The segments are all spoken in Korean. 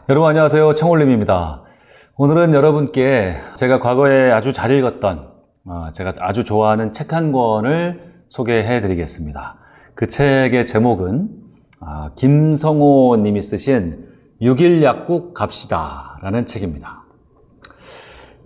여러분 안녕하세요. 청울림입니다. 오늘은 여러분께 제가 과거에 아주 잘 읽었던 제가 아주 좋아하는 책 한 권을 소개해 드리겠습니다. 그 책의 제목은 김성호 님이 쓰신 6일 약국 갑시다 라는 책입니다.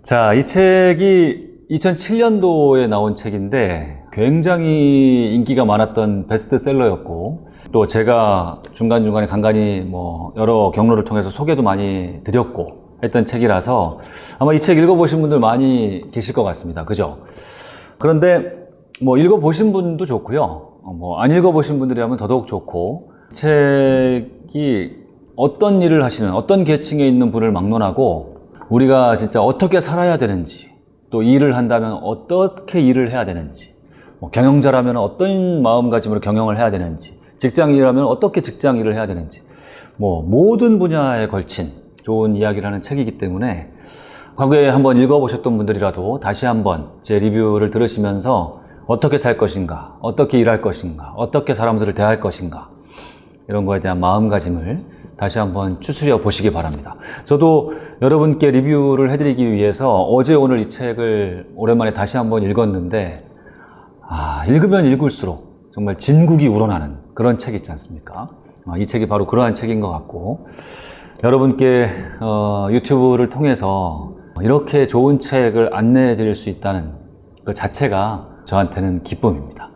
자, 이 책이 2007년도에 나온 책인데 굉장히 인기가 많았던 베스트셀러였고, 또 제가 중간중간에 간간히 여러 경로를 통해서 소개도 많이 드렸고 했던 책이라서 아마 이 책 읽어보신 분들 많이 계실 것 같습니다. 그죠? 그런데 읽어보신 분도 좋고요. 안 읽어보신 분들이라면 더더욱 좋고, 책이 어떤 일을 하시는, 어떤 계층에 있는 분을 막론하고 우리가 진짜 어떻게 살아야 되는지, 또 일을 한다면 어떻게 일을 해야 되는지, 경영자라면 어떤 마음가짐으로 경영을 해야 되는지, 직장인이라면 어떻게 직장 일을 해야 되는지, 모든 분야에 걸친 좋은 이야기를 하는 책이기 때문에 과거에 한번 읽어보셨던 분들이라도 다시 한번 제 리뷰를 들으시면서 어떻게 살 것인가, 어떻게 일할 것인가, 어떻게 사람들을 대할 것인가, 이런 거에 대한 마음가짐을 다시 한번 추스려 보시기 바랍니다. 저도 여러분께 리뷰를 해드리기 위해서 어제 오늘 이 책을 오랜만에 다시 한번 읽었는데, 읽으면 읽을수록 정말 진국이 우러나는 그런 책 있지 않습니까? 이 책이 바로 그러한 책인 것 같고, 여러분께 유튜브를 통해서 이렇게 좋은 책을 안내해 드릴 수 있다는 그 자체가 저한테는 기쁨입니다.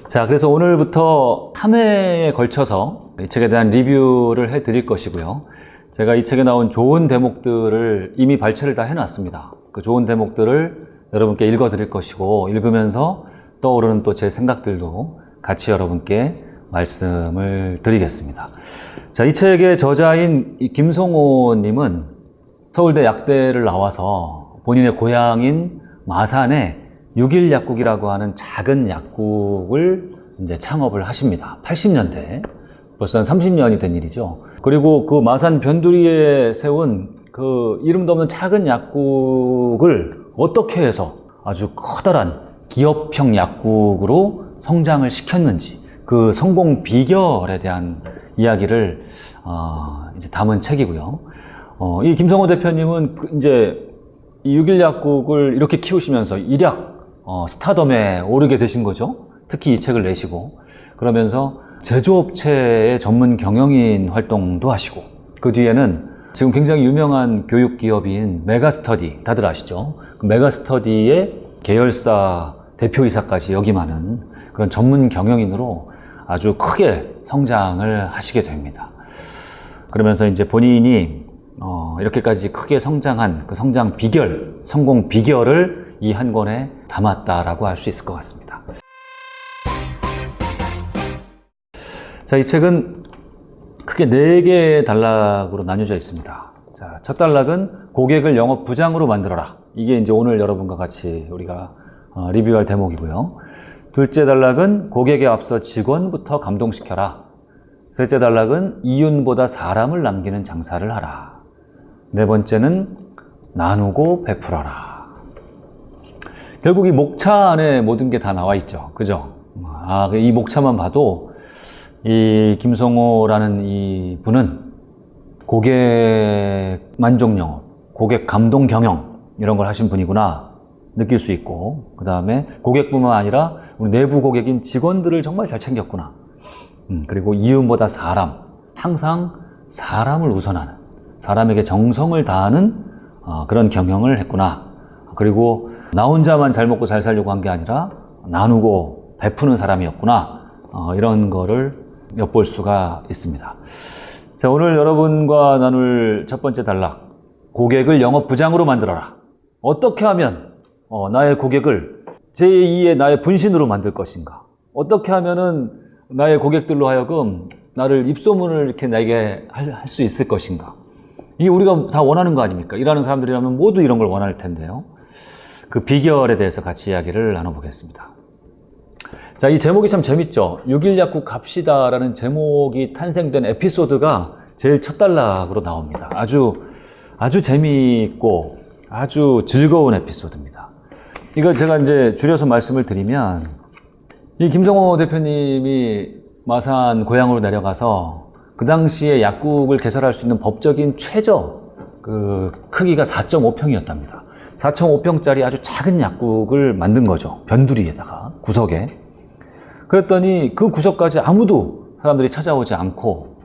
자, 그래서 오늘부터 3회에 걸쳐서 이 책에 대한 리뷰를 해 드릴 것이고요. 제가 이 책에 나온 좋은 대목들을 이미 발췌를 다 해놨습니다. 그 좋은 대목들을 여러분께 읽어 드릴 것이고, 읽으면서 떠오르는 또 제 생각들도 같이 여러분께 말씀을 드리겠습니다. 자, 이 책의 저자인 이 김성호 님은 서울대 약대를 나와서 본인의 고향인 마산에 6일 약국이라고 하는 작은 약국을 이제 창업을 하십니다. 80년대. 벌써 한 30년이 된 일이죠. 그리고 그 마산 변두리에 세운 그 이름도 없는 작은 약국을 어떻게 해서 아주 커다란 기업형 약국으로 성장을 시켰는지, 그 성공 비결에 대한 이야기를 이제 담은 책이고요. 이 김성호 대표님은 이제 이 6일 약국을 이렇게 키우시면서 일약 스타덤에 오르게 되신 거죠. 특히 이 책을 내시고, 그러면서 제조업체의 전문 경영인 활동도 하시고, 그 뒤에는 지금 굉장히 유명한 교육 기업인 메가스터디, 다들 아시죠? 그 메가스터디의 계열사 대표이사까지 역임하는 그런 전문 경영인으로 아주 크게 성장을 하시게 됩니다. 그러면서 이제 본인이 이렇게까지 크게 성장한 그 성장 비결, 성공 비결을 이 한 권에 담았다라고 할 수 있을 것 같습니다. 자, 이 책은 크게 4개의 단락으로 나뉘어져 있습니다. 자, 첫 단락은 고객을 영업 부장으로 만들어라. 이게 이제 오늘 여러분과 같이 우리가 리뷰할 대목이고요. 둘째 단락은 고객에 앞서 직원부터 감동시켜라. 셋째 단락은 이윤보다 사람을 남기는 장사를 하라. 네 번째는 나누고 베풀어라. 결국 이 목차 안에 모든 게 다 나와 있죠. 그죠? 이 목차만 봐도 이 김성호라는 이 분은 고객 만족 영업, 고객 감동 경영, 이런 걸 하신 분이구나 느낄 수 있고, 그 다음에 고객뿐만 아니라 우리 내부 고객인 직원들을 정말 잘 챙겼구나. 그리고 이윤보다 사람, 항상 사람을 우선하는, 사람에게 정성을 다하는 그런 경영을 했구나. 그리고 나 혼자만 잘 먹고 잘 살려고 한 게 아니라 나누고 베푸는 사람이었구나. 이런 거를 엿볼 수가 있습니다. 자, 오늘 여러분과 나눌 첫 번째 단락, 고객을 영업 부장으로 만들어라. 어떻게 하면 나의 고객을 제2의 나의 분신으로 만들 것인가? 어떻게 하면은 나의 고객들로 하여금 나를 입소문을 이렇게 내게 할 수 있을 것인가? 이게 우리가 다 원하는 거 아닙니까? 일하는 사람들이라면 모두 이런 걸 원할 텐데요. 그 비결에 대해서 같이 이야기를 나눠보겠습니다. 자, 이 제목이 참 재밌죠? 6일 약국 갑시다라는 제목이 탄생된 에피소드가 제일 첫 단락으로 나옵니다. 아주 재미있고 아주 즐거운 에피소드입니다. 이걸 제가 이제 줄여서 말씀을 드리면, 이 김성호 대표님이 마산 고향으로 내려가서 그 당시에 약국을 개설할 수 있는 법적인 최저 그 크기가 4.5평이었답니다. 4.5평짜리 아주 작은 약국을 만든 거죠. 변두리에다가, 구석에. 그랬더니 그 구석까지 아무도 사람들이 찾아오지 않고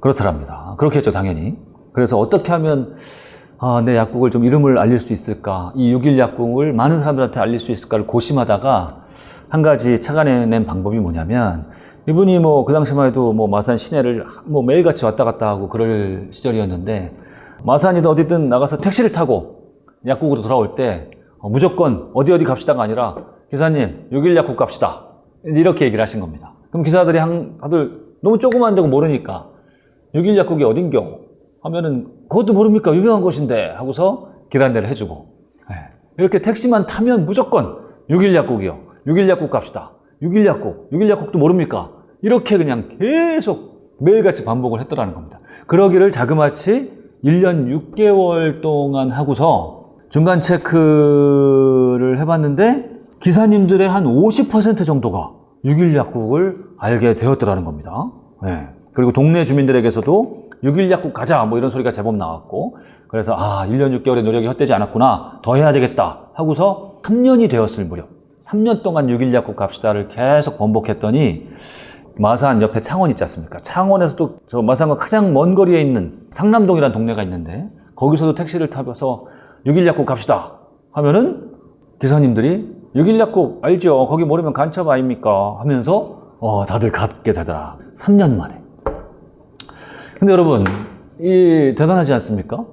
그렇더랍니다. 그렇게 했죠, 당연히. 그래서 어떻게 하면 내 약국을 좀 이름을 알릴 수 있을까, 이 6일 약국을 많은 사람들한테 알릴 수 있을까를 고심하다가 한 가지 착안해낸 방법이 뭐냐면, 이분이 그 당시만 해도 마산 시내를 매일같이 왔다 갔다 하고 그럴 시절이었는데, 마산이든 어디든 나가서 택시를 타고 약국으로 돌아올 때 무조건 어디 갑시다가 아니라, 기사님 6일 약국 갑시다, 이렇게 얘기를 하신 겁니다. 그럼 기사들이 다들 너무 조그만 데고 모르니까 6일 약국이 어딘겨 하면은, 그것도 모릅니까? 유명한 곳인데 하고서 길 안내를 해주고, 이렇게 택시만 타면 무조건 6일 약국이요, 6일 약국 갑시다, 6일 약국도 모릅니까? 이렇게 그냥 계속 매일같이 반복을 했더라는 겁니다. 그러기를 자그마치 1년 6개월 동안 하고서 중간 체크를 해봤는데, 기사님들의 한 50% 정도가 6일 약국을 알게 되었더라는 겁니다. 그리고 동네 주민들에게서도 6일 약국 가자 이런 소리가 제법 나왔고, 그래서 1년 6개월의 노력이 헛되지 않았구나, 더 해야 되겠다 하고서 3년이 되었을 무렵, 3년 동안 6일 약국 갑시다를 계속 번복했더니, 마산 옆에 창원 있지 않습니까? 창원에서도 저 마산과 가장 먼 거리에 있는 상남동이라는 동네가 있는데, 거기서도 택시를 타서 6일 약국 갑시다 하면은 기사님들이 6일 약국 알죠? 거기 모르면 간첩 아닙니까? 하면서 다들 갖게 되더라. 3년 만에. 근데 여러분, 대단하지 않습니까?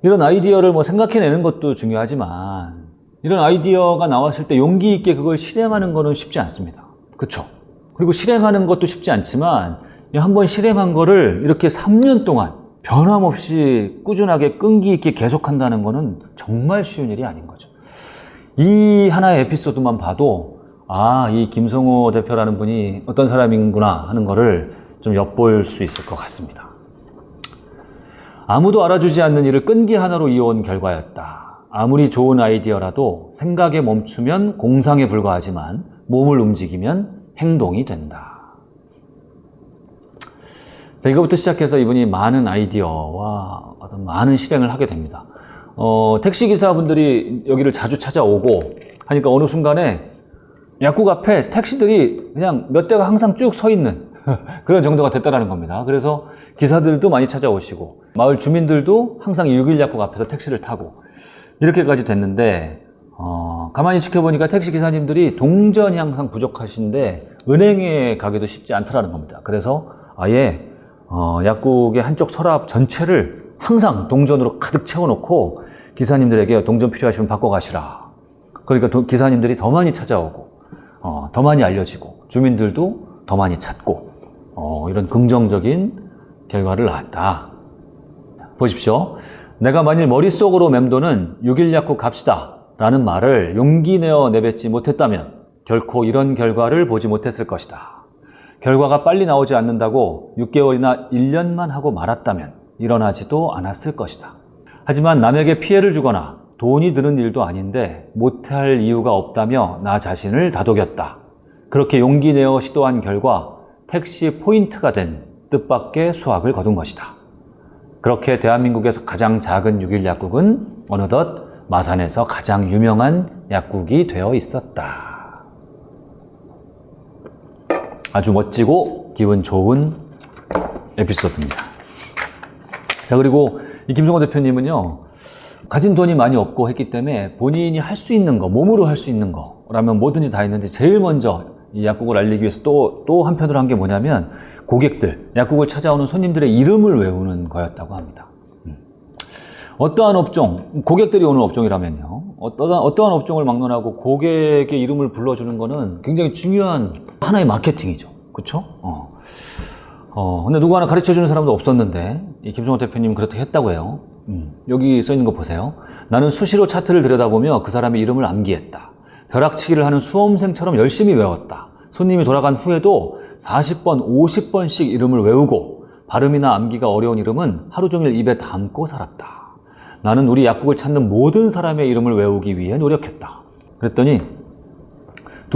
이런 아이디어를 생각해내는 것도 중요하지만, 이런 아이디어가 나왔을 때 용기 있게 그걸 실행하는 거는 쉽지 않습니다. 그쵸? 그리고 실행하는 것도 쉽지 않지만, 한번 실행한 거를 이렇게 3년 동안 변함없이 꾸준하게 끈기 있게 계속한다는 거는 정말 쉬운 일이 아닌 거죠. 이 하나의 에피소드만 봐도 이 김성호 대표라는 분이 어떤 사람인구나 하는 거를 좀 엿볼 수 있을 것 같습니다. 아무도 알아주지 않는 일을 끈기 하나로 이어온 결과였다. 아무리 좋은 아이디어라도 생각에 멈추면 공상에 불과하지만 몸을 움직이면 행동이 된다. 자, 이거부터 시작해서 이분이 많은 아이디어와 어떤 많은 실행을 하게 됩니다. 택시기사분들이 여기를 자주 찾아오고 하니까 어느 순간에 약국 앞에 택시들이 그냥 몇 대가 항상 쭉 서 있는 그런 정도가 됐다는 겁니다. 그래서 기사들도 많이 찾아오시고, 마을 주민들도 항상 6일 약국 앞에서 택시를 타고, 이렇게까지 됐는데, 가만히 지켜보니까 택시기사님들이 동전이 항상 부족하신데 은행에 가기도 쉽지 않더라는 겁니다. 그래서 아예 약국의 한쪽 서랍 전체를 항상 동전으로 가득 채워놓고, 기사님들에게 동전 필요하시면 바꿔 가시라. 그러니까 기사님들이 더 많이 찾아오고, 더 많이 알려지고, 주민들도 더 많이 찾고, 이런 긍정적인 결과를 낳았다. 보십시오. 내가 만일 머릿속으로 맴도는 6일 약국 갑시다 라는 말을 용기 내어 내뱉지 못했다면 결코 이런 결과를 보지 못했을 것이다. 결과가 빨리 나오지 않는다고 6개월이나 1년만 하고 말았다면 일어나지도 않았을 것이다. 하지만 남에게 피해를 주거나 돈이 드는 일도 아닌데 못할 이유가 없다며 나 자신을 다독였다. 그렇게 용기 내어 시도한 결과 택시 포인트가 된 뜻밖의 수확을 거둔 것이다. 그렇게 대한민국에서 가장 작은 6일 약국은 어느덧 마산에서 가장 유명한 약국이 되어 있었다. 아주 멋지고 기분 좋은 에피소드입니다. 자, 그리고 이 김성호 대표님은요, 가진 돈이 많이 없고 했기 때문에 본인이 할 수 있는 거, 몸으로 할 수 있는 거라면 뭐든지 다 했는데, 제일 먼저 이 약국을 알리기 위해서 또 한편으로 한 게 뭐냐면, 고객들, 약국을 찾아오는 손님들의 이름을 외우는 거였다고 합니다. 어떠한 업종, 고객들이 오는 업종이라면요, 어떠한 업종을 막론하고 고객의 이름을 불러주는 거는 굉장히 중요한 하나의 마케팅이죠. 그쵸? 근데 누구 하나 가르쳐 주는 사람도 없었는데, 이 김성호 대표님은 그렇게 했다고 해요. 여기 써 있는 거 보세요. 나는 수시로 차트를 들여다보며 그 사람의 이름을 암기했다. 벼락치기를 하는 수험생처럼 열심히 외웠다. 손님이 돌아간 후에도 40번, 50번씩 이름을 외우고, 발음이나 암기가 어려운 이름은 하루 종일 입에 담고 살았다. 나는 우리 약국을 찾는 모든 사람의 이름을 외우기 위해 노력했다. 그랬더니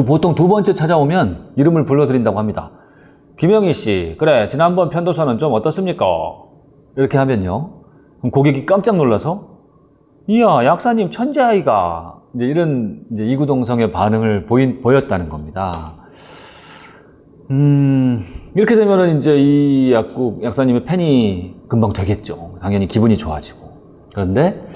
보통 두 번째 찾아오면 이름을 불러드린다고 합니다. 김영희 씨, 그래, 지난번 편도선은 좀 어떻습니까? 이렇게 하면요. 그럼 고객이 깜짝 놀라서, 이야, 약사님 천재아이가. 이제 이런 이제 이구동성의 반응을 보였다는 겁니다. 이렇게 되면은 이제 이 약사님의 팬이 금방 되겠죠. 당연히 기분이 좋아지고. 그런데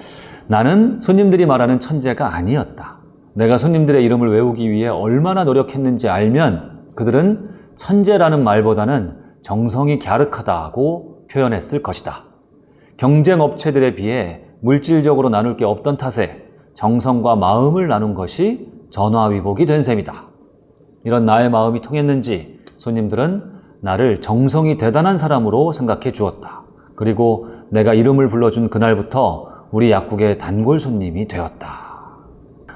나는 손님들이 말하는 천재가 아니었다. 내가 손님들의 이름을 외우기 위해 얼마나 노력했는지 알면 그들은 천재라는 말보다는 정성이 갸륵하다고 표현했을 것이다. 경쟁 업체들에 비해 물질적으로 나눌 게 없던 탓에 정성과 마음을 나눈 것이 전화위복이 된 셈이다. 이런 나의 마음이 통했는지 손님들은 나를 정성이 대단한 사람으로 생각해 주었다. 그리고 내가 이름을 불러준 그날부터 우리 약국의 단골 손님이 되었다.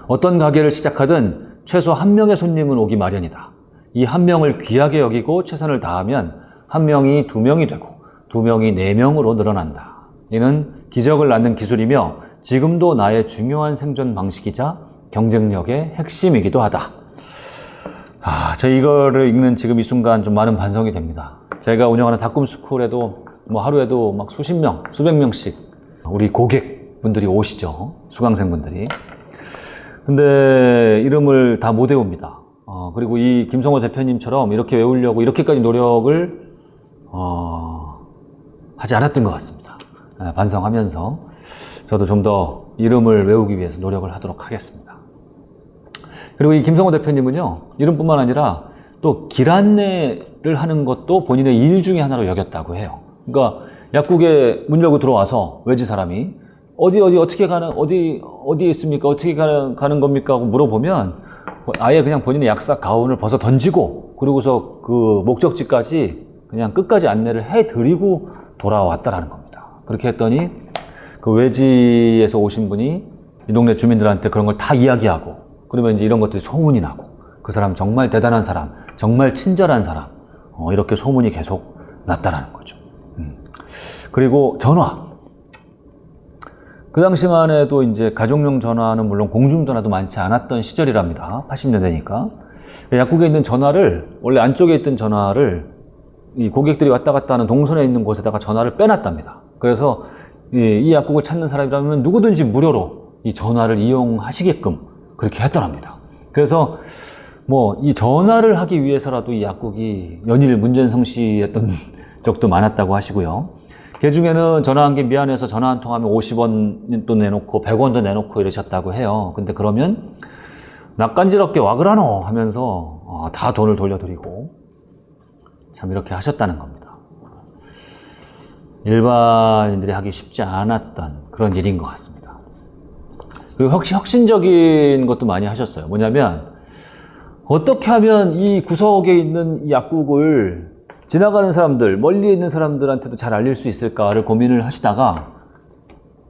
어떤 가게를 시작하든 최소 한 명의 손님은 오기 마련이다. 이 한 명을 귀하게 여기고 최선을 다하면 한 명이 두 명이 되고 두 명이 네 명으로 늘어난다. 이는 기적을 낳는 기술이며 지금도 나의 중요한 생존 방식이자 경쟁력의 핵심이기도 하다. 저 이거를 읽는 지금 이 순간 좀 많은 반성이 됩니다. 제가 운영하는 닭꿈스쿨에도 뭐 하루에도 막 수십 명, 수백 명씩 우리 고객분들이 오시죠. 수강생분들이. 근데 이름을 다 못 외웁니다. 그리고 이 김성호 대표님처럼 이렇게 외우려고 이렇게까지 노력을 하지 않았던 것 같습니다. 반성하면서 저도 좀 더 이름을 외우기 위해서 노력을 하도록 하겠습니다. 그리고 이 김성호 대표님은요, 이름뿐만 아니라 또 길 안내를 하는 것도 본인의 일 중에 하나로 여겼다고 해요. 그러니까 약국에 문 열고 들어와서 외지 사람이 어떻게 가는, 어디에 있습니까? 어떻게 가는 겁니까? 하고 물어보면 아예 그냥 본인의 약사 가운을 벗어 던지고 그러고서 그 목적지까지 그냥 끝까지 안내를 해드리고 돌아왔다라는 겁니다. 그렇게 했더니 그 외지에서 오신 분이 이 동네 주민들한테 그런 걸 다 이야기하고 그러면 이제 이런 것들이 소문이 나고 그 사람 정말 대단한 사람, 정말 친절한 사람, 이렇게 소문이 계속 났다라는 거죠. 그리고 전화. 그 당시만 해도 이제 가족용 전화는 물론 공중전화도 많지 않았던 시절이랍니다. 80년대니까. 약국에 있는 전화를, 원래 안쪽에 있던 전화를 이 고객들이 왔다 갔다 하는 동선에 있는 곳에다가 전화를 빼놨답니다. 그래서 이 약국을 찾는 사람이라면 누구든지 무료로 이 전화를 이용하시게끔 그렇게 했더랍니다. 그래서 뭐 이 전화를 하기 위해서라도 이 약국이 연일 문전성시했던 적도 많았다고 하시고요. 그 중에는 전화 한 개 미안해서 전화 한 통 하면 50원도 내놓고 100원도 내놓고 이러셨다고 해요. 근데 그러면 낯간지럽게 와 그라노 하면서 다 돈을 돌려드리고 참 이렇게 하셨다는 겁니다. 일반인들이 하기 쉽지 않았던 그런 일인 것 같습니다. 그리고 혁신적인 것도 많이 하셨어요. 뭐냐면 어떻게 하면 이 구석에 있는 이 약국을 지나가는 사람들, 멀리 있는 사람들한테도 잘 알릴 수 있을까를 고민을 하시다가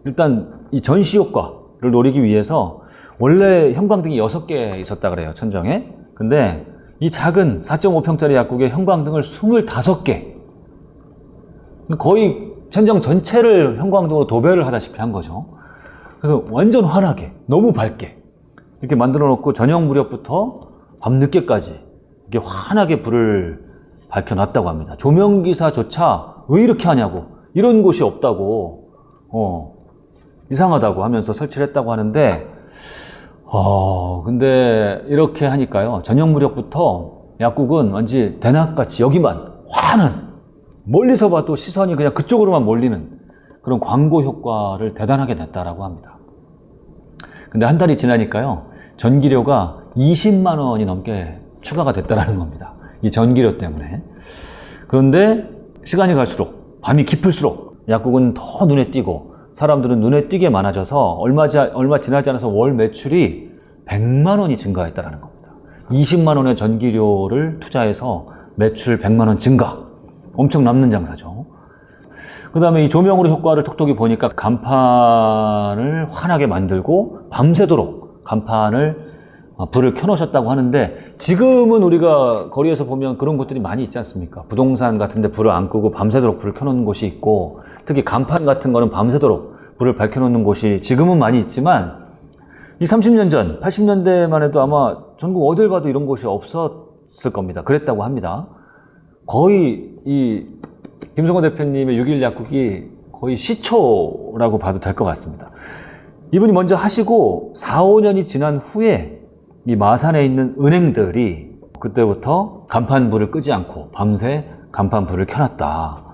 일단 이 전시 효과를 노리기 위해서 원래 형광등이 6개 있었다 그래요, 천정에. 근데 이 작은 4.5평짜리 약국에 형광등을 25개, 거의 천정 전체를 형광등으로 도배를 하다시피 한 거죠. 그래서 완전 환하게, 너무 밝게 이렇게 만들어 놓고 저녁 무렵부터 밤늦게까지 이렇게 환하게 불을 밝혀놨다고 합니다. 조명기사조차 왜 이렇게 하냐고, 이런 곳이 없다고, 이상하다고 하면서 설치를 했다고 하는데, 근데 이렇게 하니까요, 저녁 무렵부터 약국은 왠지 대낮같이 여기만 환한, 멀리서 봐도 시선이 그냥 그쪽으로만 몰리는 그런 광고 효과를 대단하게 냈다라고 합니다. 근데 한 달이 지나니까요, 전기료가 20만 원이 넘게 추가가 됐다라는 겁니다. 이 전기료 때문에. 그런데 시간이 갈수록, 밤이 깊을수록 약국은 더 눈에 띄고 사람들은 눈에 띄게 많아져서 얼마 지나지 않아서 월 매출이 100만 원이 증가했다는 겁니다. 20만 원의 전기료를 투자해서 매출 100만 원 증가. 엄청 남는 장사죠. 그 다음에 이 조명으로 효과를 톡톡히 보니까 간판을 환하게 만들고 밤새도록 간판을 불을 켜놓으셨다고 하는데, 지금은 우리가 거리에서 보면 그런 곳들이 많이 있지 않습니까? 부동산 같은 데 불을 안 끄고 밤새도록 불을 켜놓는 곳이 있고, 특히 간판 같은 거는 밤새도록 불을 밝혀놓는 곳이 지금은 많이 있지만, 이 30년 전, 80년대만 해도 아마 전국 어딜 가도 이런 곳이 없었을 겁니다. 그랬다고 합니다. 거의 이 김성호 대표님의 6일 약국이 거의 시초라고 봐도 될 것 같습니다. 이분이 먼저 하시고 4, 5년이 지난 후에 이 마산에 있는 은행들이 그때부터 간판불을 끄지 않고 밤새 간판불을 켜놨다.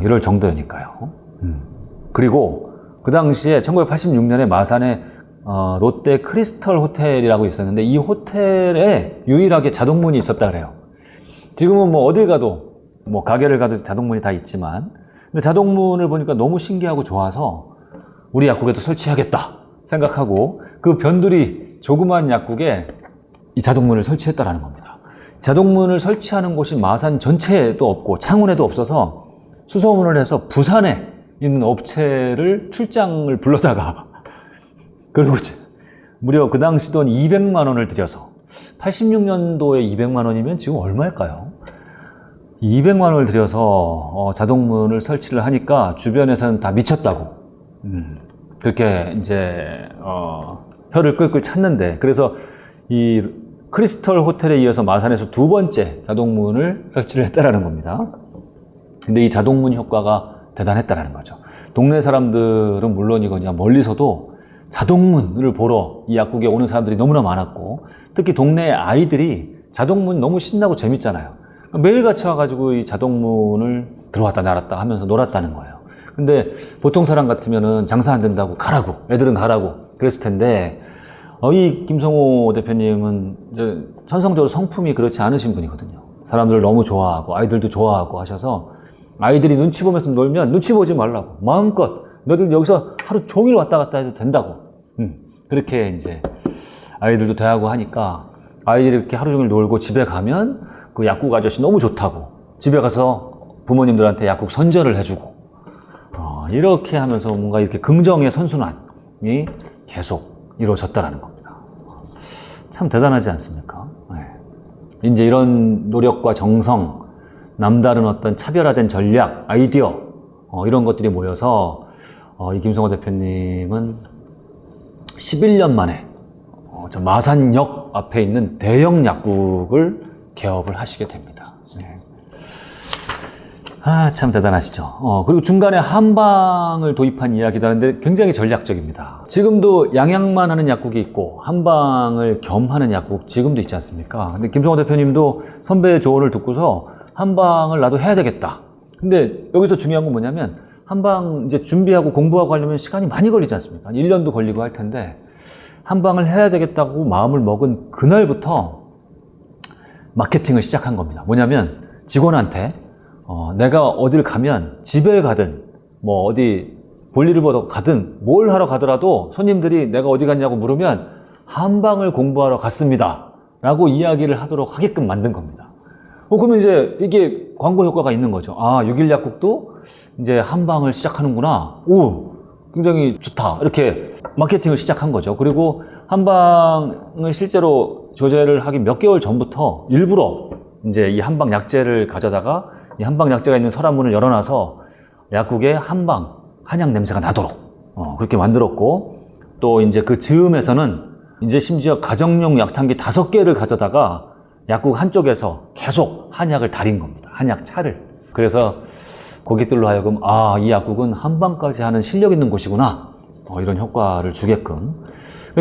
이럴 정도니까요. 그리고 그 당시에 1986년에 마산에 롯데 크리스털 호텔이라고 있었는데 이 호텔에 유일하게 자동문이 있었다 그래요. 지금은 뭐 어딜 가도 뭐 가게를 가도 자동문이 다 있지만 근데 자동문을 보니까 너무 신기하고 좋아서 우리 약국에도 설치해야겠다 생각하고 그 변두리 조그만 약국에 이 자동문을 설치했다라는 겁니다. 자동문을 설치하는 곳이 마산 전체에도 없고 창원에도 없어서 수소문을 해서 부산에 있는 업체를 출장을 불러다가 그리고 무려 그 당시 돈 200만 원을 들여서 86년도에 200만 원이면 지금 얼마일까요? 200만 원을 들여서 자동문을 설치를 하니까 주변에서는 다 미쳤다고 그렇게 이제 혀를 끌끌 찼는데 그래서 이 크리스털 호텔에 이어서 마산에서 두 번째 자동문을 설치를 했다라는 겁니다. 근데 이 자동문 효과가 대단했다라는 거죠. 동네 사람들은 물론이거냐 멀리서도 자동문을 보러 이 약국에 오는 사람들이 너무나 많았고 특히 동네 아이들이 자동문 너무 신나고 재밌잖아요. 매일같이 와가지고 이 자동문을 들어왔다 나갔다 하면서 놀았다는 거예요. 근데 보통 사람 같으면은 장사 안 된다고 가라고 애들은 가라고 그랬을 텐데 이 김성호 대표님은 이제 천성적으로 성품이 그렇지 않으신 분이거든요. 사람들을 너무 좋아하고 아이들도 좋아하고 하셔서 아이들이 눈치 보면서 놀면 눈치 보지 말라고 마음껏 너들 여기서 하루 종일 왔다 갔다 해도 된다고 그렇게 이제 아이들도 대하고 하니까 아이들이 이렇게 하루 종일 놀고 집에 가면 그 약국 아저씨 너무 좋다고 집에 가서 부모님들한테 약국 선전을 해주고 이렇게 하면서 뭔가 이렇게 긍정의 선순환이 계속 이루어졌다라는 겁니다. 참 대단하지 않습니까? 네. 이제 이런 노력과 정성, 남다른 어떤 차별화된 전략, 아이디어 이런 것들이 모여서 이 김성호 대표님은 11년 만에 저 마산역 앞에 있는 대형 약국을 개업을 하시게 됩니다. 네. 참 대단하시죠. 그리고 중간에 한방을 도입한 이야기도 하는데 굉장히 전략적입니다. 지금도 양양만 하는 약국이 있고 한방을 겸하는 약국 지금도 있지 않습니까? 근데 김성호 대표님도 선배의 조언을 듣고서 한방을 나도 해야 되겠다. 근데 여기서 중요한 건 뭐냐면 한방 이제 준비하고 공부하고 하려면 시간이 많이 걸리지 않습니까? 1년도 걸리고 할 텐데 한방을 해야 되겠다고 마음을 먹은 그날부터 마케팅을 시작한 겁니다. 뭐냐면 직원한테 내가 어딜 가면 집에 가든 뭐 어디 볼일을 보러 가든 뭘 하러 가더라도 손님들이 내가 어디 갔냐고 물으면 한방을 공부하러 갔습니다 라고 이야기를 하도록 하게끔 만든 겁니다. 그러면 이제 이게 광고 효과가 있는 거죠. 6일 약국도 이제 한방을 시작하는구나. 오, 굉장히 좋다. 이렇게 마케팅을 시작한 거죠. 그리고 한방을 실제로 조제를 하기 몇 개월 전부터 일부러 이제 이 한방 약재를 가져다가 이 한방 약재가 있는 서랍문을 열어놔서 약국에 한방, 한약 냄새가 나도록 그렇게 만들었고 또 이제 그 즈음에서는 이제 심지어 가정용 약탕기 5개를 가져다가 약국 한쪽에서 계속 한약을 달인 겁니다. 한약 차를. 그래서 고객들로 하여금 이 약국은 한방까지 하는 실력 있는 곳이구나. 이런 효과를 주게끔.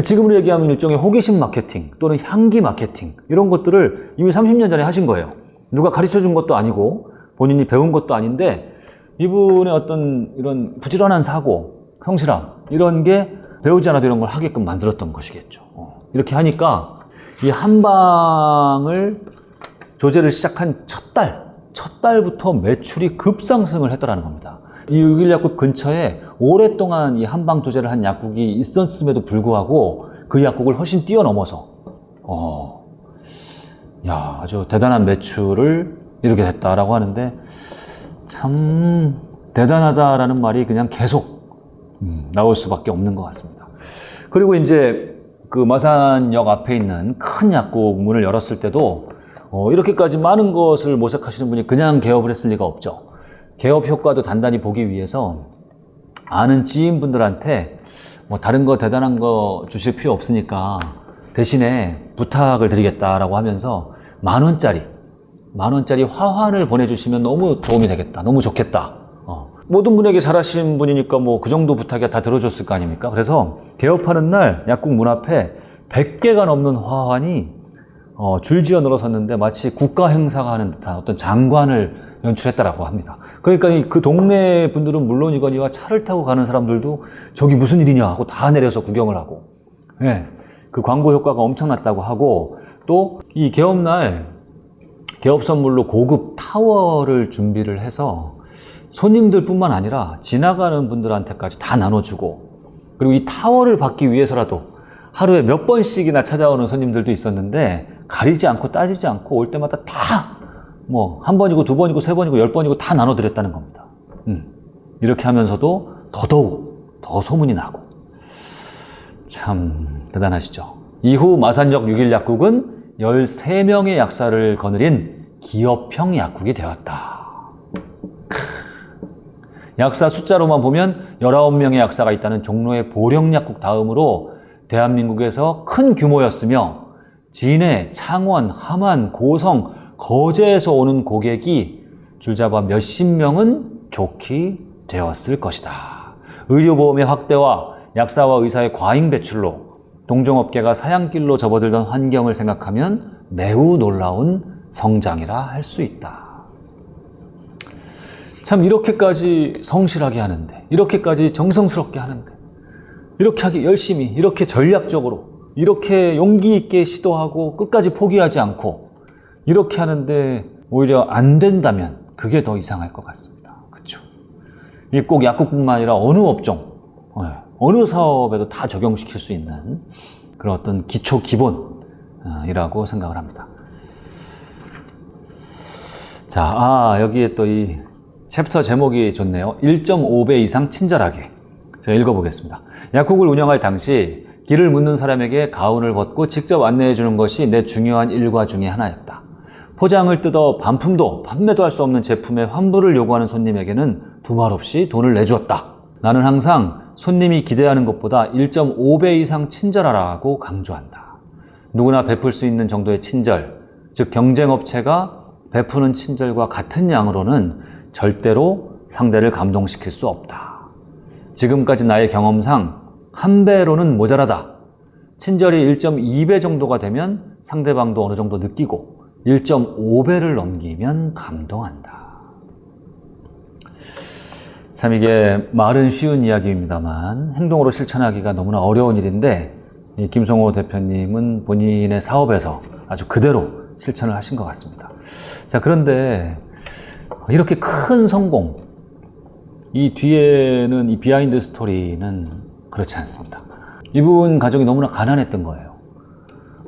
지금으로 얘기하면 일종의 호기심 마케팅 또는 향기 마케팅 이런 것들을 이미 30년 전에 하신 거예요. 누가 가르쳐 준 것도 아니고 본인이 배운 것도 아닌데 이분의 어떤 이런 부지런한 사고, 성실함 이런 게 배우지 않아도 이런 걸 하게끔 만들었던 것이겠죠. 이렇게 하니까 이 한방을 조제를 시작한 첫 달부터 매출이 급상승을 했더라는 겁니다. 이 6일 약국 근처에 오랫동안 이 한방 조제를 한 약국이 있었음에도 불구하고 그 약국을 훨씬 뛰어넘어서 아주 대단한 매출을 이루게 됐다라고 하는데 참 대단하다라는 말이 그냥 계속 나올 수밖에 없는 것 같습니다. 그리고 이제 그 마산역 앞에 있는 큰 약국 문을 열었을 때도 이렇게까지 많은 것을 모색하시는 분이 그냥 개업을 했을 리가 없죠. 개업 효과도 단단히 보기 위해서 아는 지인분들한테 뭐 다른 거 대단한 거 주실 필요 없으니까 대신에 부탁을 드리겠다라고 하면서 10,000원짜리 10,000원짜리 화환을 보내주시면 너무 도움이 되겠다. 너무 좋겠다. 모든 분에게 잘하신 분이니까 뭐 그 정도 부탁이 다 들어줬을 거 아닙니까? 그래서 개업하는 날 약국 문 앞에 100개가 넘는 화환이 줄지어 늘어섰는데 마치 국가 행사가 하는 듯한 어떤 장관을 연출했다라고 합니다. 그러니까 그 동네 분들은 물론이거니와 차를 타고 가는 사람들도 저기 무슨 일이냐 하고 다 내려서 구경을 하고, 예, 그 광고 효과가 엄청났다고 하고, 또 이 개업날 개업 선물로 고급 타워를 준비를 해서 손님들 뿐만 아니라 지나가는 분들한테까지 다 나눠주고, 그리고 이 타워를 받기 위해서라도 하루에 몇 번씩이나 찾아오는 손님들도 있었는데 가리지 않고 따지지 않고 올 때마다 다 뭐 한 번이고 두 번이고 세 번이고 10번이고 다 나눠드렸다는 겁니다. 이렇게 하면서도 더더욱 더 소문이 나고, 참 대단하시죠. 이후 마산역 6일 약국은 13명의 약사를 거느린 기업형 약국이 되었다. 약사 숫자로만 보면 19명의 약사가 있다는 종로의 보령약국 다음으로 대한민국에서 큰 규모였으며, 진해, 창원, 함안, 고성, 거제에서 오는 고객이 줄잡아 몇십 명은 좋게 되었을 것이다. 의료보험의 확대와 약사와 의사의 과잉 배출로 동종업계가 사양길로 접어들던 환경을 생각하면 매우 놀라운 성장이라 할 수 있다. 참 이렇게까지 성실하게 하는데, 이렇게까지 정성스럽게 하는데, 이렇게 하기 열심히, 이렇게 전략적으로, 이렇게 용기 있게 시도하고 끝까지 포기하지 않고 이렇게 하는데 오히려 안 된다면 그게 더 이상할 것 같습니다. 그렇죠? 이게 꼭 약국뿐만 아니라 어느 업종, 어느 사업에도 다 적용시킬 수 있는 그런 어떤 기초 기본이라고 생각을 합니다. 자, 여기에 또 이 챕터 제목이 좋네요. 1.5배 이상 친절하게. 제가 읽어보겠습니다. 약국을 운영할 당시 길을 묻는 사람에게 가운을 벗고 직접 안내해 주는 것이 내 중요한 일과 중에 하나였다. 포장을 뜯어 반품도 판매도 할 수 없는 제품의 환불을 요구하는 손님에게는 두말 없이 돈을 내주었다. 나는 항상 손님이 기대하는 것보다 1.5배 이상 친절하라고 강조한다. 누구나 베풀 수 있는 정도의 친절, 즉 경쟁업체가 베푸는 친절과 같은 양으로는 절대로 상대를 감동시킬 수 없다. 지금까지 나의 경험상 한 배로는 모자라다. 친절이 1.2배 정도가 되면 상대방도 어느 정도 느끼고 1.5배를 넘기면 감동한다. 참 이게 말은 쉬운 이야기입니다만 행동으로 실천하기가 너무나 어려운 일인데, 이 김성호 대표님은 본인의 사업에서 아주 그대로 실천을 하신 것 같습니다. 자, 그런데 이렇게 큰 성공, 이 뒤에는 이 비하인드 스토리는 그렇지 않습니다. 이분 가정이 너무나 가난했던 거예요.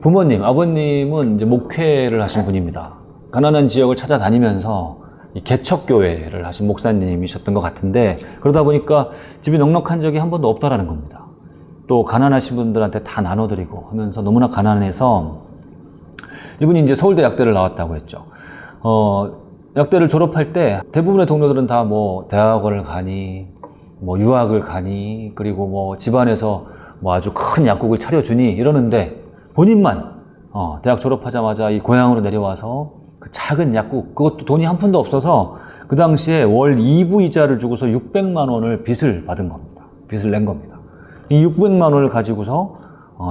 부모님, 아버님은 이제 목회를 하신 분입니다. 가난한 지역을 찾아다니면서 이 개척교회를 하신 목사님이셨던 것 같은데, 그러다 보니까 집이 넉넉한 적이 한 번도 없다라는 겁니다. 또 가난하신 분들한테 다 나눠드리고 하면서 너무나 가난해서 이분이 이제 서울대 약대를 나왔다고 했죠. 약대를 졸업할 때 대부분의 동료들은 다 뭐 대학원을 가니, 뭐 유학을 가니, 그리고 뭐 집안에서 뭐 아주 큰 약국을 차려주니 이러는데, 본인만 대학 졸업하자마자 이 고향으로 내려와서 그 작은 약국, 그것도 돈이 한 푼도 없어서 그 당시에 월 2부 이자를 주고서 600만 원을 빚을 받은 겁니다. 빚을 낸 겁니다. 이 600만 원을 가지고서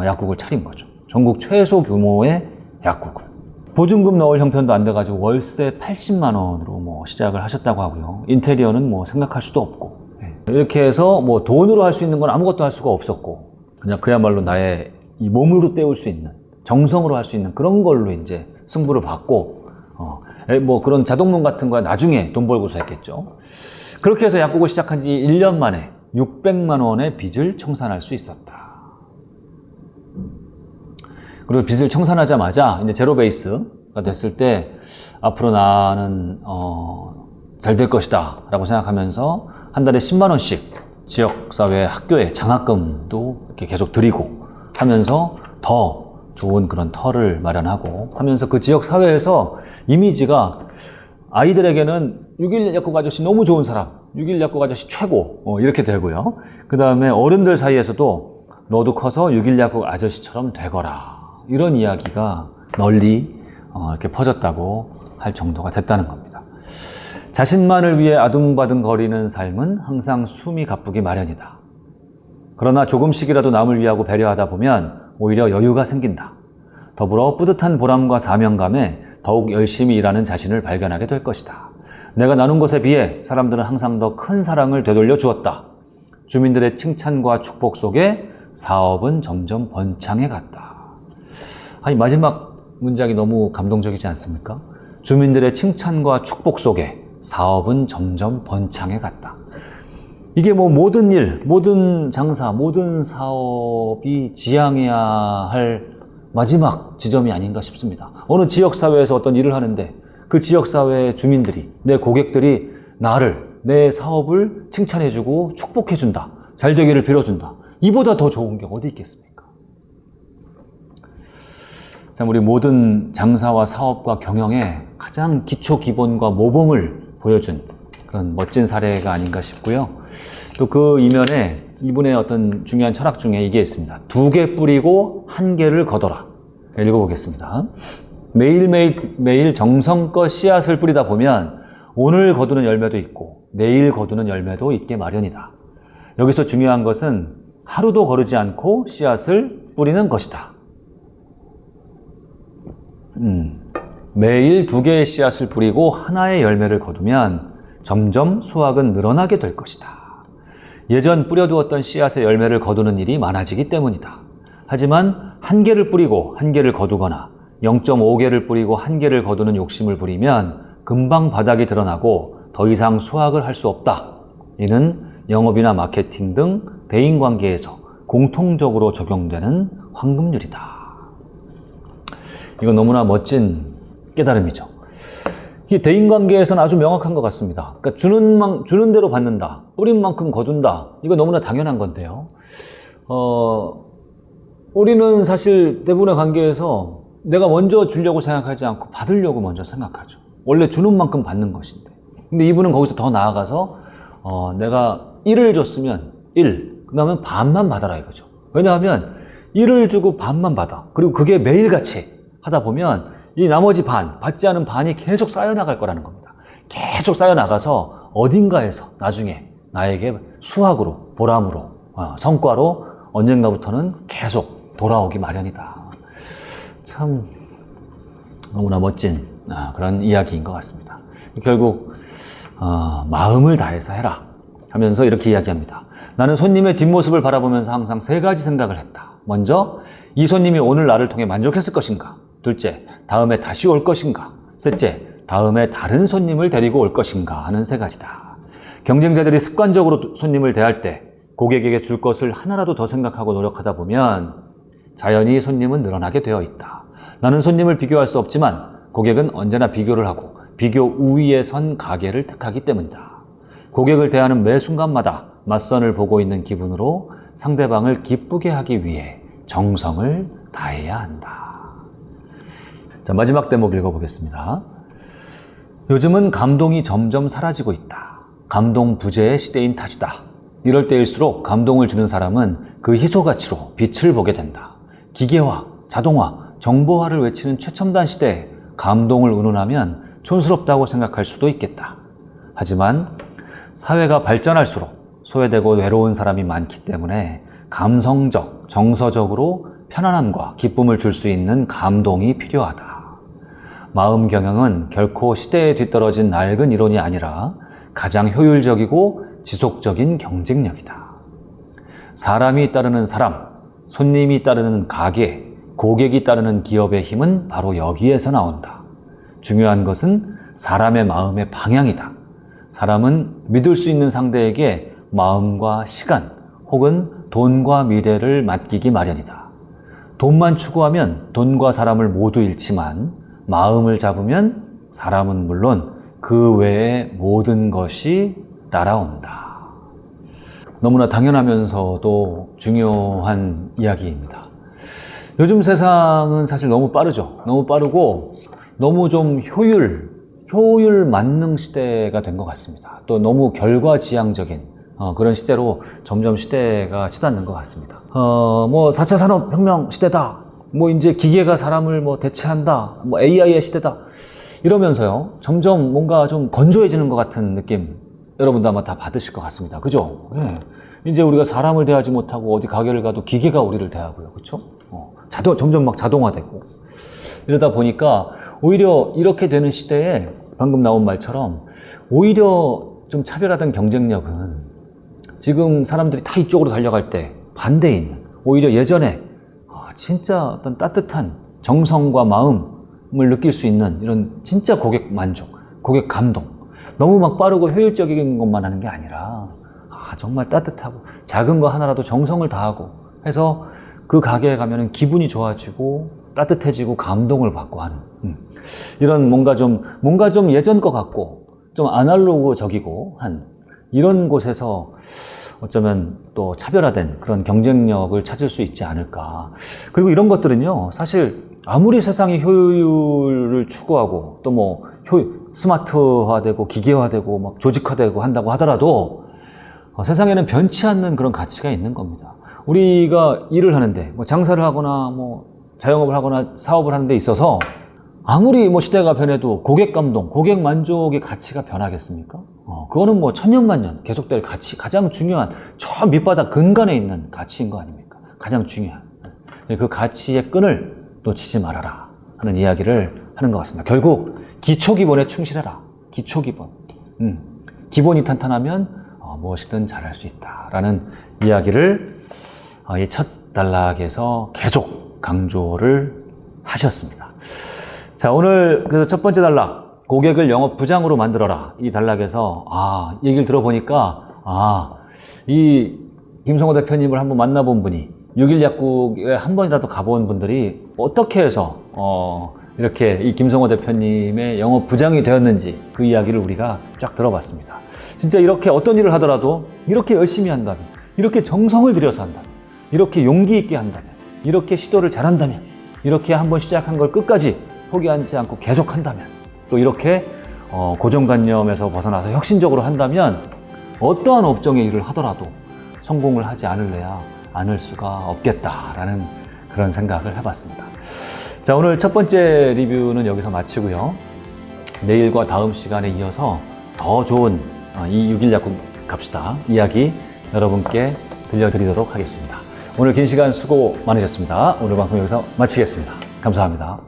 약국을 차린 거죠. 전국 최소 규모의 약국을. 보증금 넣을 형편도 안 돼가지고 월세 80만 원으로 뭐 시작을 하셨다고 하고요. 인테리어는 뭐 생각할 수도 없고. 이렇게 해서 뭐 돈으로 할 수 있는 건 아무것도 할 수가 없었고, 그냥 그야말로 나의 이 몸으로 때울 수 있는, 정성으로 할 수 있는 그런 걸로 이제 승부를 받고, 뭐 그런 자동문 같은 거야 나중에 돈 벌고서 했겠죠. 그렇게 해서 약국을 시작한 지 1년 만에 600만 원의 빚을 청산할 수 있었다. 그리고 빚을 청산하자마자 이제 제로 베이스가 됐을 때 앞으로 나는 잘 될 것이다 라고 생각하면서 한 달에 10만 원씩 지역사회 학교에 장학금도 이렇게 계속 드리고 하면서 더 좋은 그런 터를 마련하고 하면서 그 지역사회에서 이미지가 아이들에게는 6일 약국 아저씨 너무 좋은 사람, 6일 약국 아저씨 최고, 이렇게 되고요. 그 다음에 어른들 사이에서도 너도 커서 6일 약국 아저씨처럼 되거라, 이런 이야기가 널리 이렇게 퍼졌다고 할 정도가 됐다는 겁니다. 자신만을 위해 아둥바둥거리는 삶은 항상 숨이 가쁘기 마련이다. 그러나 조금씩이라도 남을 위하고 배려하다 보면 오히려 여유가 생긴다. 더불어 뿌듯한 보람과 사명감에 더욱 열심히 일하는 자신을 발견하게 될 것이다. 내가 나눈 것에 비해 사람들은 항상 더 큰 사랑을 되돌려 주었다. 주민들의 칭찬과 축복 속에 사업은 점점 번창해 갔다. 아니, 마지막 문장이 너무 감동적이지 않습니까? 주민들의 칭찬과 축복 속에 사업은 점점 번창해 갔다. 이게 뭐 모든 일, 모든 장사, 모든 사업이 지향해야 할 마지막 지점이 아닌가 싶습니다. 어느 지역사회에서 어떤 일을 하는데 그 지역사회의 주민들이, 내 고객들이 나를, 내 사업을 칭찬해주고 축복해준다. 잘 되기를 빌어준다. 이보다 더 좋은 게 어디 있겠습니까? 참, 우리 모든 장사와 사업과 경영에 가장 기초 기본과 모범을 보여준 그런 멋진 사례가 아닌가 싶고요. 또 그 이면에 이분의 어떤 중요한 철학 중에 이게 있습니다. 2개 뿌리고 1개를 거둬라. 읽어보겠습니다. 매일 정성껏 씨앗을 뿌리다 보면 오늘 거두는 열매도 있고 내일 거두는 열매도 있게 마련이다. 여기서 중요한 것은 하루도 거르지 않고 씨앗을 뿌리는 것이다. 매일 2개의 씨앗을 뿌리고 하나의 열매를 거두면 점점 수확은 늘어나게 될 것이다. 예전 뿌려두었던 씨앗의 열매를 거두는 일이 많아지기 때문이다. 하지만 1개를 뿌리고 1개를 거두거나 0.5개를 뿌리고 1개를 거두는 욕심을 부리면 금방 바닥이 드러나고 더 이상 수확을 할 수 없다. 이는 영업이나 마케팅 등 대인관계에서 공통적으로 적용되는 황금률이다. 이건 너무나 멋진 깨달음이죠. 이게 대인관계에서는 아주 명확한 것 같습니다. 그러니까 주는 대로 받는다. 뿌린 만큼 거둔다. 이거 너무나 당연한 건데요. 우리는 사실 대부분의 관계에서 내가 먼저 주려고 생각하지 않고 받으려고 먼저 생각하죠. 원래 주는 만큼 받는 것인데. 근데 이분은 거기서 더 나아가서 내가 1을 줬으면 1, 그 다음에 반만 받아라 이거죠. 왜냐하면 1을 주고 반만 받아. 그리고 그게 매일같이 하다 보면 이 나머지 반, 받지 않은 반이 계속 쌓여나갈 거라는 겁니다. 계속 쌓여나가서 어딘가에서 나중에 나에게 수확으로, 보람으로, 성과로 언젠가부터는 계속 돌아오기 마련이다. 참 너무나 멋진 그런 이야기인 것 같습니다. 결국 마음을 다해서 해라 하면서 이렇게 이야기합니다. 나는 손님의 뒷모습을 바라보면서 항상 3가지 생각을 했다. 먼저, 이 손님이 오늘 나를 통해 만족했을 것인가? 둘째, 다음에 다시 올 것인가? 셋째, 다음에 다른 손님을 데리고 올 것인가? 하는 3가지다. 경쟁자들이 습관적으로 손님을 대할 때 고객에게 줄 것을 하나라도 더 생각하고 노력하다 보면 자연히 손님은 늘어나게 되어 있다. 나는 손님을 비교할 수 없지만 고객은 언제나 비교를 하고 비교 우위에 선 가게를 택하기 때문이다. 고객을 대하는 매 순간마다 맞선을 보고 있는 기분으로 상대방을 기쁘게 하기 위해 정성을 다해야 한다. 자, 마지막 대목 읽어보겠습니다. 요즘은 감동이 점점 사라지고 있다. 감동 부재의 시대인 탓이다. 이럴 때일수록 감동을 주는 사람은 그 희소 가치로 빛을 보게 된다. 기계화, 자동화, 정보화를 외치는 최첨단 시대에 감동을 운운하면 촌스럽다고 생각할 수도 있겠다. 하지만 사회가 발전할수록 소외되고 외로운 사람이 많기 때문에 감성적, 정서적으로 편안함과 기쁨을 줄 수 있는 감동이 필요하다. 마음 경영은 결코 시대에 뒤떨어진 낡은 이론이 아니라 가장 효율적이고 지속적인 경쟁력이다. 사람이 따르는 사람, 손님이 따르는 가게, 고객이 따르는 기업의 힘은 바로 여기에서 나온다. 중요한 것은 사람의 마음의 방향이다. 사람은 믿을 수 있는 상대에게 마음과 시간 혹은 돈과 미래를 맡기기 마련이다. 돈만 추구하면 돈과 사람을 모두 잃지만 마음을 잡으면 사람은 물론 그 외의 모든 것이 따라온다. 너무나 당연하면서도 중요한 이야기입니다. 요즘 세상은 사실 너무 빠르죠. 너무 빠르고 너무 좀 효율 만능 시대가 된 것 같습니다. 또 너무 결과지향적인 그런 시대로 점점 시대가 치닫는 것 같습니다. 4차 산업혁명 시대다. 이제 기계가 사람을 대체한다. AI의 시대다. 이러면서요, 점점 뭔가 좀 건조해지는 것 같은 느낌, 여러분도 아마 다 받으실 것 같습니다. 그죠? 예. 이제 우리가 사람을 대하지 못하고 어디 가게를 가도 기계가 우리를 대하고요. 그쵸? 점점 막 자동화되고. 이러다 보니까 오히려 이렇게 되는 시대에 방금 나온 말처럼 오히려 좀 차별화된 경쟁력은 지금 사람들이 다 이쪽으로 달려갈 때 반대에 있는, 오히려 예전에 진짜 어떤 따뜻한 정성과 마음을 느낄 수 있는 이런 진짜 고객 만족, 고객 감동, 너무 막 빠르고 효율적인 것만 하는 게 아니라 정말 따뜻하고 작은 거 하나라도 정성을 다하고 해서 그 가게에 가면은 기분이 좋아지고 따뜻해지고 감동을 받고 하는 이런 뭔가 좀 예전 것 같고 좀 아날로그적이고 한 이런 곳에서 어쩌면 또 차별화된 그런 경쟁력을 찾을 수 있지 않을까. 그리고 이런 것들은요, 사실 아무리 세상이 효율을 추구하고 또 뭐 스마트화되고 기계화되고 막 조직화되고 한다고 하더라도 세상에는 변치 않는 그런 가치가 있는 겁니다. 우리가 일을 하는데 뭐 장사를 하거나 뭐 자영업을 하거나 사업을 하는 데 있어서 아무리 뭐 시대가 변해도 고객 감동, 고객 만족의 가치가 변하겠습니까? 그거는 뭐 천년만년 계속될 가치, 가장 중요한 저 밑바닥 근간에 있는 가치인 거 아닙니까? 가장 중요한. 그 가치의 끈을 놓치지 말아라 하는 이야기를 하는 것 같습니다. 결국 기초기본에 충실해라. 기초기본. 기본이 탄탄하면 무엇이든 잘할 수 있다라는 이야기를 이 첫 단락에서 계속 강조를 하셨습니다. 자, 오늘 그래서 첫 번째 단락, 고객을 영업 부장으로 만들어라. 이 단락에서 얘기를 들어보니까 이 김성호 대표님을 한번 만나본 분이 6일 약국에 한 번이라도 가본 분들이 어떻게 해서 이렇게 이 김성호 대표님의 영업 부장이 되었는지 그 이야기를 우리가 쫙 들어봤습니다. 진짜 이렇게 어떤 일을 하더라도 이렇게 열심히 한다면, 이렇게 정성을 들여서 한다면, 이렇게 용기 있게 한다면, 이렇게 시도를 잘한다면, 이렇게 한번 시작한 걸 끝까지 포기하지 않고 계속 한다면, 또 이렇게 고정관념에서 벗어나서 혁신적으로 한다면 어떠한 업종의 일을 하더라도 성공을 하지 않을 수가 없겠다라는 그런 생각을 해봤습니다. 자, 오늘 첫 번째 리뷰는 여기서 마치고요. 내일과 다음 시간에 이어서 더 좋은 이 6일 약국 갑시다 이야기 여러분께 들려드리도록 하겠습니다. 오늘 긴 시간 수고 많으셨습니다. 오늘 방송 여기서 마치겠습니다. 감사합니다.